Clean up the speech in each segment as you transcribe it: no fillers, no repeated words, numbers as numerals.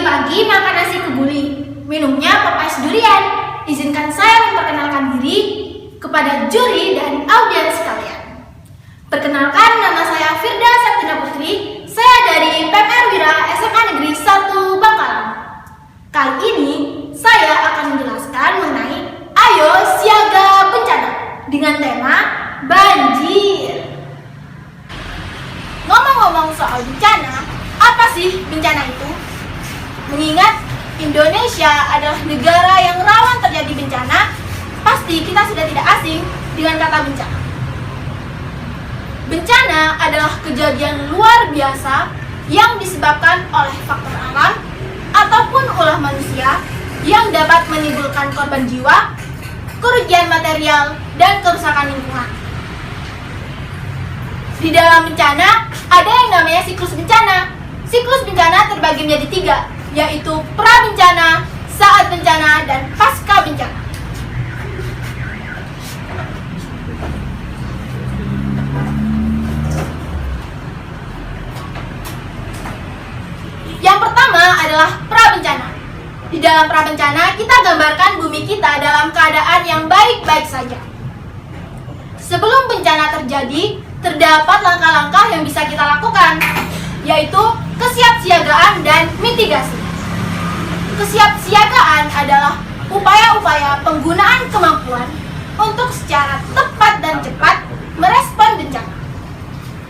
Pagi-pagi makan nasi kebuli, minumnya pepes durian. Izinkan saya memperkenalkan diri kepada juri dan audiens sekalian. Perkenalkan, nama saya Firda Septina Putri. Saya dari PMR Wira SMA Negeri 1 Bangkalan. Kali ini saya akan menjelaskan mengenai Ayo Siaga Bencana dengan tema banjir. Ngomong-ngomong soal bencana, apa sih bencana itu? Mengingat Indonesia adalah negara yang rawan terjadi bencana, pasti kita sudah tidak asing dengan kata bencana. Bencana adalah kejadian luar biasa yang disebabkan oleh faktor alam ataupun ulah manusia yang dapat menimbulkan korban jiwa, kerugian material, dan kerusakan lingkungan. Di dalam bencana, ada yang namanya siklus bencana. Siklus bencana terbagi menjadi 3, yaitu pra-bencana, saat bencana, dan pasca bencana. Yang pertama adalah pra-bencana. Di dalam pra-bencana, kita gambarkan bumi kita dalam keadaan yang baik-baik saja. Sebelum bencana terjadi, terdapat langkah-langkah yang bisa kita lakukan, yaitu kesiapsiagaan dan mitigasi. Kesiapsiagaan adalah upaya-upaya penggunaan kemampuan untuk secara tepat dan cepat merespon bencana.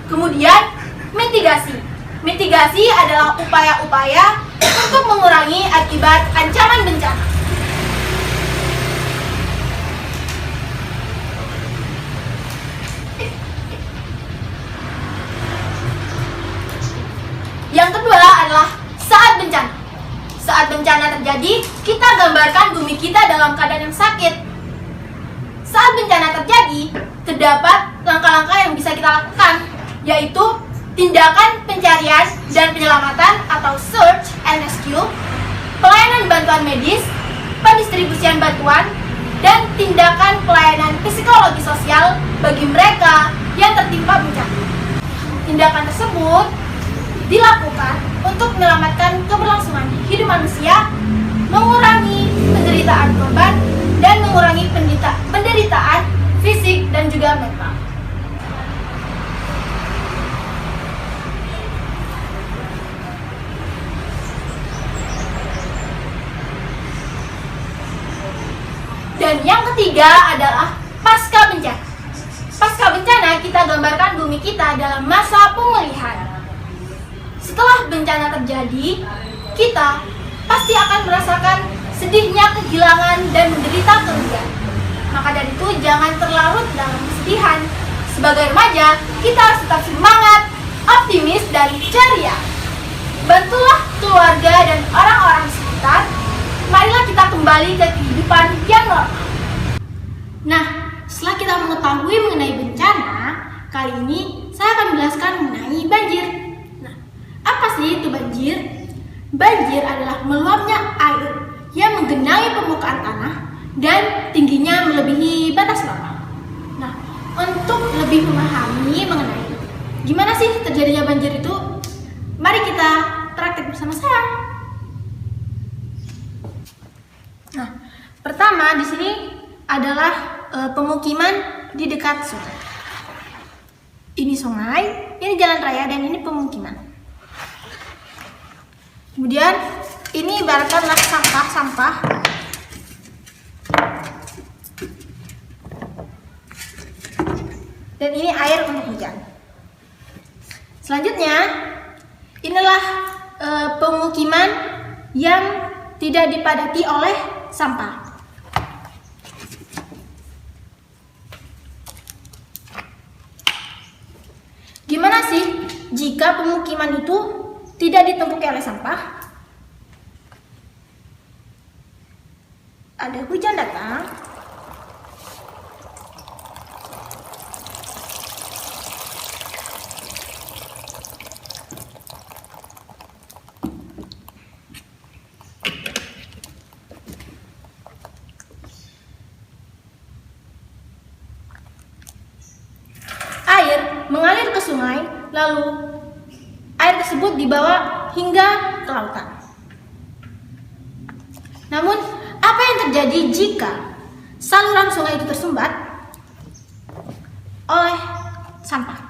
Kemudian, mitigasi. Mitigasi adalah upaya-upaya untuk mengurangi akibat ancaman bencana. Yang kedua adalah saat bencana. Saat bencana terjadi, kita gambarkan bumi kita dalam keadaan yang sakit. Saat bencana terjadi, terdapat langkah-langkah yang bisa kita lakukan, yaitu tindakan pencarian dan penyelamatan atau search and rescue, pelayanan bantuan medis, pendistribusian bantuan, dan tindakan pelayanan psikologi sosial bagi mereka yang tertimpa bencana. Tindakan tersebut dilakukan untuk menyelamatkan keberlangsungan hidup manusia, mengurangi penderitaan korban, dan mengurangi penderitaan fisik dan juga mental. Dan yang ketiga adalah pasca bencana. Pasca bencana kita gambarkan bumi kita dalam masa pemulihan. Setelah bencana terjadi, kita pasti akan merasakan sedihnya kehilangan dan menderita kerugian. Maka dari itu jangan terlarut dalam kesedihan. Sebagai remaja, kita harus tetap semangat, optimis, dan ceria. Bantulah keluarga dan orang-orang sekitar. Marilah kita kembali ke kehidupan yang normal. Nah, setelah kita mengetahui mengenai bencana, kali ini saya akan menjelaskan mengenai banjir. Apa sih itu banjir? Banjir adalah meluapnya air yang menggenangi permukaan tanah dan tingginya melebihi batas normal. Nah, untuk lebih memahami mengenai gimana sih terjadinya banjir itu, mari kita praktek bersama saya. Nah, pertama di sini adalah pemukiman di dekat sungai. Ini sungai, ini jalan raya, dan ini pemukiman. Kemudian ini ibaratkanlah sampah. Dan ini air untuk hujan. Selanjutnya, inilah pemukiman yang tidak dipadati oleh sampah. Gimana sih jika pemukiman itu tidak ditumpuki oleh sampah? Ada hujan datang, air mengalir ke sungai, lalu air tersebut dibawa hingga ke lautan. Namun, apa yang terjadi jika saluran sungai itu tersumbat oleh sampah?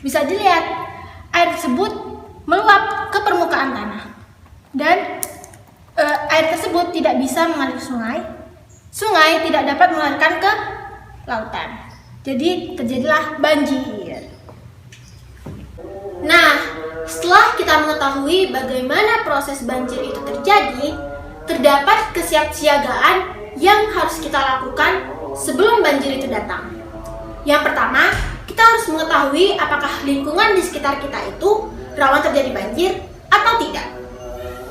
Bisa dilihat, air tersebut meluap ke permukaan tanah dan air tersebut tidak bisa mengalir ke sungai. Sungai tidak dapat mengalirkan ke lautan. Jadi terjadilah banjir. Nah, setelah kita mengetahui bagaimana proses banjir itu terjadi, terdapat kesiapsiagaan yang harus kita lakukan sebelum banjir itu datang. Yang pertama, kita harus mengetahui apakah lingkungan di sekitar kita itu rawan terjadi banjir atau tidak.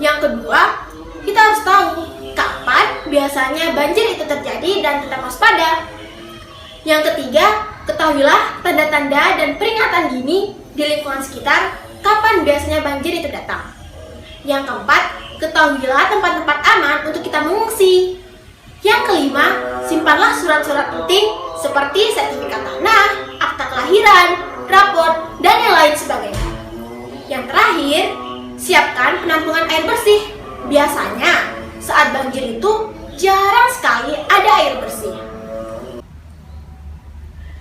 Yang kedua, kita harus tahu kapan biasanya banjir itu terjadi dan tetap waspada. Yang ketiga, ketahuilah tanda-tanda dan peringatan dini di lingkungan sekitar kapan biasanya banjir itu datang. Yang keempat, ketahuilah tempat-tempat aman untuk kita mengungsi. Yang kelima, simpanlah surat-surat penting seperti sertifikat tanah, akta kelahiran, rapor, dan yang lain sebagainya. Yang terakhir, siapkan penampungan air bersih. Biasanya, saat banjir itu jarang sekali ada air bersih.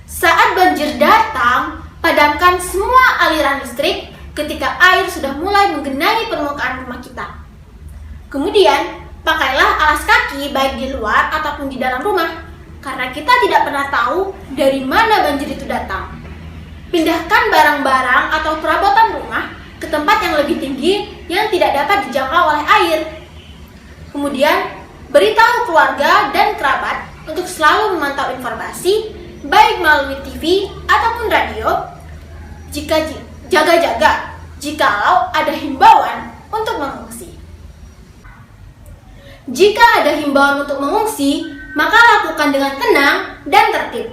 Saat banjir datang, padamkan semua aliran listrik ketika air sudah mulai menggenangi permukaan rumah kita. Kemudian, pakailah alas kaki baik di luar ataupun di dalam rumah, karena kita tidak pernah tahu dari mana banjir itu datang. Pindahkan barang-barang atau perabotan rumah ke tempat yang lebih tinggi yang tidak dapat dijangkau oleh air. Kemudian, beritahu keluarga dan kerabat untuk selalu memantau informasi, baik melalui TV ataupun radio, jaga-jaga jikalau ada himbauan untuk mengungsi. Jika ada himbauan untuk mengungsi, maka lakukan dengan tenang dan tertib.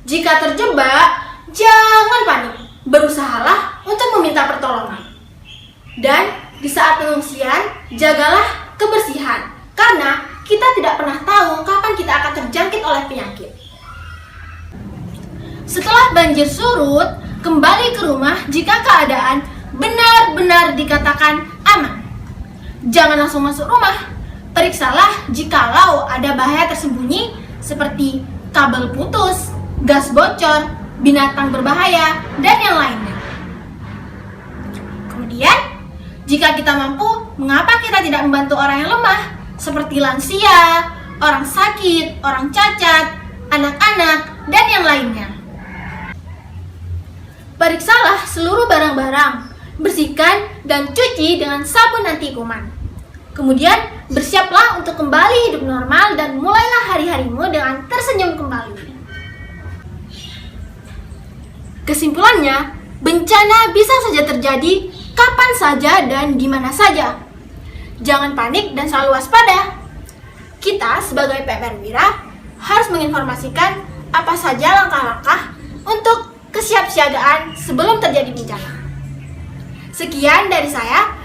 Jika terjebak, jangan panik. Berusahalah untuk meminta pertolongan. Dan di saat pengungsian, jagalah kebersihan, karena kita tidak pernah tahu kapan kita akan terjangkit oleh penyakit. Setelah banjir surut, kembali ke rumah jika keadaan benar-benar dikatakan aman. Jangan langsung masuk rumah. Periksalah jikalau ada bahaya tersembunyi seperti kabel putus, gas bocor, binatang berbahaya, dan yang lainnya. Kemudian, jika kita mampu, mengapa kita tidak membantu orang yang lemah seperti lansia, orang sakit, orang cacat, anak-anak, dan yang lainnya? Periksalah seluruh barang-barang, bersihkan dan cuci dengan sabun anti kuman. Kemudian, bersiaplah untuk kembali hidup normal dan mulailah hari-harimu dengan tersenyum kembali. Kesimpulannya, bencana bisa saja terjadi kapan saja dan di mana saja. Jangan panik dan selalu waspada. Kita sebagai PPR Wira harus menginformasikan apa saja langkah-langkah untuk kesiapsiagaan sebelum terjadi bencana. Sekian dari saya.